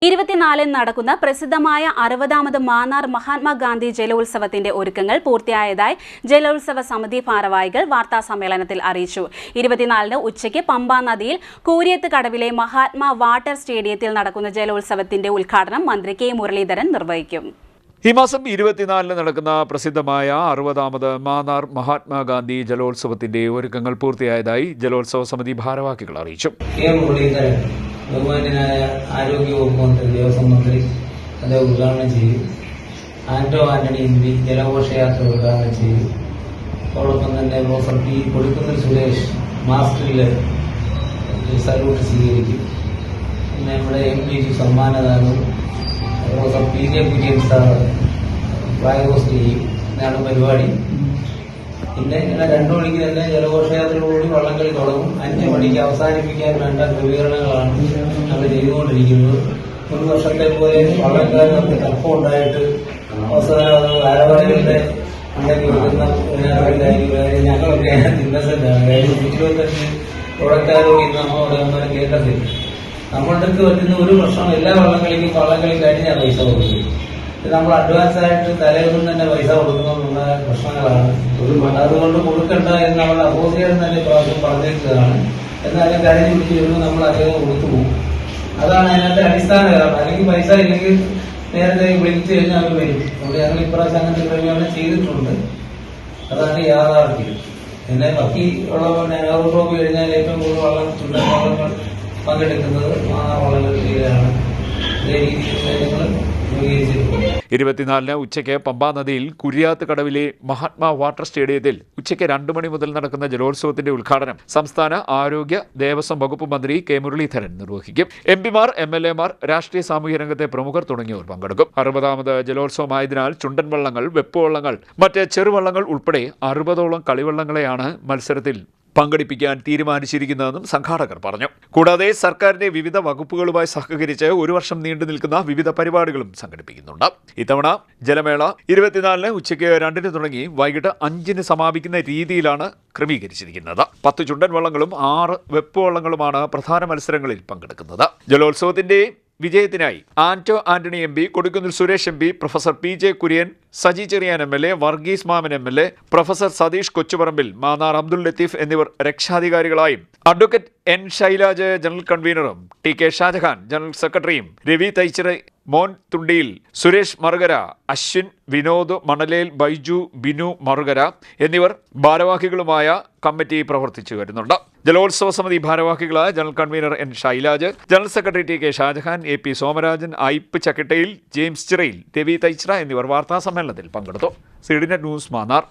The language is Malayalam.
24 നടക്കുന്ന പ്രസിദ്ധമായ 60ാമത് മാന്നാർ മഹാത്മാഗാന്ധി ജലോത്സവത്തിന്റെ ഒരുക്കങ്ങൾ പൂർത്തിയായതായി ജലോത്സവ സമിതി ഭാരവാഹികൾ വാർത്താസമ്മേളനത്തിൽ അറിയിച്ചു. 24 ഉച്ചയ്ക്ക് പമ്പാ നദിയിൽ കൂരിയത്ത് കടവിലെ മഹാത്മാ വാട്ടർ സ്റ്റേഡിയത്തിൽ നടക്കുന്ന ജലോത്സവത്തിന്റെ ഉദ്ഘാടനം മന്ത്രി കെ മുരളീധരൻ നിർവഹിക്കും. ഈ മാസം 24 നടക്കുന്ന പ്രസിദ്ധമായ 60ാമത് മാന്നാർ മഹാത്മാഗാന്ധി ജലോത്സവത്തിന്റെ ഒരുക്കങ്ങൾ പൂർത്തിയായതായി ജലോത്സവ സമിതി ഭാരവാഹികൾ അറിയിച്ചു. ബഹുമാന്യനായ ആരോഗ്യവകുപ്പ് മന്ത്രി, ദേവസ്വം മന്ത്രി അദ്ദേഹം ഉദ്ഘാടനം ചെയ്യും. ആന്റണി MP ജലഘോഷയാത്ര ഉദ്ഘാടനം ചെയ്യും. അതോടൊപ്പം തന്നെ പ്രൊഫസർ പി കൊടിക്കുന്നിൽ സുരേഷ് മാസ്റ്ററിൽ സല്യൂട്ട് സ്വീകരിക്കും. പിന്നെ നമ്മുടെ MP സമ്മാനദാനവും professor PJ Kurien sir flag host ചെയ്യും. ഇതാണ് പരിപാടി. പിന്നെ ഇങ്ങനെ 2 മണിക്ക് തന്നെ ജലഘോഷയാത്രയോടുകൂടി വള്ളംകളി തുടങ്ങും. 5 മണിക്ക് അവസാനിപ്പിക്കാൻ വേണ്ട ക്രമീകരണങ്ങളാണ് നമ്മൾ ചെയ്തുകൊണ്ടിരിക്കുന്നത്. ഒരു വർഷത്തെ പോലെ വള്ളംകാരനൊക്കെ തർക്കമുണ്ടായിട്ട് അവസാനം ഭാരവാഹികളുടെ ഉണ്ടാക്കി വെക്കുന്ന ഞങ്ങളൊക്കെ ഇന്നസെന്റാണ്. 25 തുടക്കാരും ഇന്ന് നമ്മൾ കേട്ടതില്ല. നമ്മൾക്ക് പറ്റുന്ന ഒരു പ്രശ്നം എല്ലാ വള്ളംകളിക്കും വള്ളംകളി കഴിഞ്ഞാൽ പൈസ കൊടുക്കും. നമ്മൾ അഡ്വാൻസ് ആയിട്ട് തലേന്നും തന്നെ പൈസ കൊടുക്കുന്നുള്ള പ്രശ്നങ്ങളാണ്. അതുകൊണ്ട് കൊടുക്കണ്ട എന്ന് നമ്മൾ അസോസിയേഷൻ തന്നെ പ്രാവശ്യം പറഞ്ഞിരിക്കുന്നതാണ്. എന്നാലും കഴിഞ്ഞ് പിടിച്ച് വരുമ്പോൾ നമ്മൾ അദ്ദേഹം കൊടുത്തു പോകും. അതാണ് അതിനകത്തെ അടിസ്ഥാന കാരണം. അല്ലെങ്കിൽ പൈസ ഇല്ലെങ്കിൽ നേരത്തെ വിളിച്ചു കഴിഞ്ഞാൽ അവർ വരും. അതുകൊണ്ട് ഞങ്ങൾ ഇപ്രാവശ്യം അങ്ങനത്തെ ക്രമീകരണം ചെയ്തിട്ടുണ്ട്. അതാണ് യാഥാർത്ഥ്യം. പിന്നെ ബാക്കി ഉള്ള നെഹ്റു ട്രോഫി കഴിഞ്ഞാൽ ഏറ്റവും കൂടുതൽ വള്ളം ചുണ്ടൻ വള്ളങ്ങൾ പങ്കെടുക്കുന്നത് വള്ളങ്ങളിലാണ്. ഇതേ രീതിയിൽ ഞങ്ങൾ 24 ഉച്ചയ്ക്ക് പമ്പാ നദിയിൽ കുരിയാത്ത് കടവിലെ മഹാത്മാ വാട്ടർ സ്റ്റേഡിയത്തിൽ ഉച്ചയ്ക്ക് 2 മണി മുതൽ നടക്കുന്ന ജലോത്സവത്തിന്റെ ഉദ്ഘാടനം സംസ്ഥാന ആരോഗ്യ ദേവസ്വം വകുപ്പ് മന്ത്രി കെ മുരളീധരൻ നിർവഹിക്കും. MP-മാർ, MLA-മാർ, രാഷ്ട്രീയ സാമൂഹ്യ രംഗത്തെ പ്രമുഖർ തുടങ്ങിയവർ പങ്കെടുക്കും. 60ാമത് ജലോത്സവമായതിനാൽ ചുണ്ടൻ വള്ളങ്ങൾ, വെപ്പുവള്ളങ്ങൾ, മറ്റ് ചെറുവള്ളങ്ങൾ ഉൾപ്പെടെ 60ഓളം കളിവള്ളങ്ങളെയാണ് മത്സരത്തിൽ പങ്കെടുപ്പിക്കാൻ തീരുമാനിച്ചിരിക്കുന്നതെന്നും സംഘാടകർ പറഞ്ഞു. കൂടാതെ സർക്കാരിന്റെ വിവിധ വകുപ്പുകളുമായി സഹകരിച്ച് 1 വർഷം നീണ്ടു നിൽക്കുന്ന വിവിധ പരിപാടികളും സംഘടിപ്പിക്കുന്നുണ്ട്. ഇത്തവണ ജലമേള 24 ഉച്ചയ്ക്ക് 2 തുടങ്ങി വൈകിട്ട് 5 സമാപിക്കുന്ന രീതിയിലാണ് ക്രമീകരിച്ചിരിക്കുന്നത്. 10 ചുണ്ടൻ വള്ളങ്ങളും 6 വെപ്പുവള്ളങ്ങളുമാണ് പ്രധാന മത്സരങ്ങളിൽ പങ്കെടുക്കുന്നത്. ജലോത്സവത്തിന്റെ വിജയത്തിനായി Antony MP, Kodikunnil Suresh MP, professor PJ Kurien, Saji Cherian MLA, Varghese Mammen MLA, professor Satheesh Kochuparambil, Mannar Abdul Latheef എന്നിവർ രക്ഷാധികാരികളായും, അഡ്വക്കേറ്റ് N ഷൈലാജ് ജനറൽ കൺവീനറും, TK ഷാജഹാൻ ജനറൽ സെക്രട്ടറിയും, രവി തൈച്ചിറ, മോൻ തുണ്ടിയിൽ, സുരേഷ് മറുകര, അശ്വിൻ, വിനോദ് മണലേൽ, ബൈജു, ബിനു മറുകര എന്നിവർ ഭാരവാഹികളുമായ കമ്മിറ്റി പ്രവർത്തിച്ചു വരുന്നുണ്ട്. ജലോത്സവ സമിതി ഭാരവാഹികളായ general convener N Shailaj, general secretary TK Shajahan, AP Somarajan, Ipe Chakkattayil, James Chirayil, Ravi Thaichira എന്നിവർ വാർത്താസമ്മേളനത്തിൽ പങ്കെടുത്തു. CDNet news Mannar.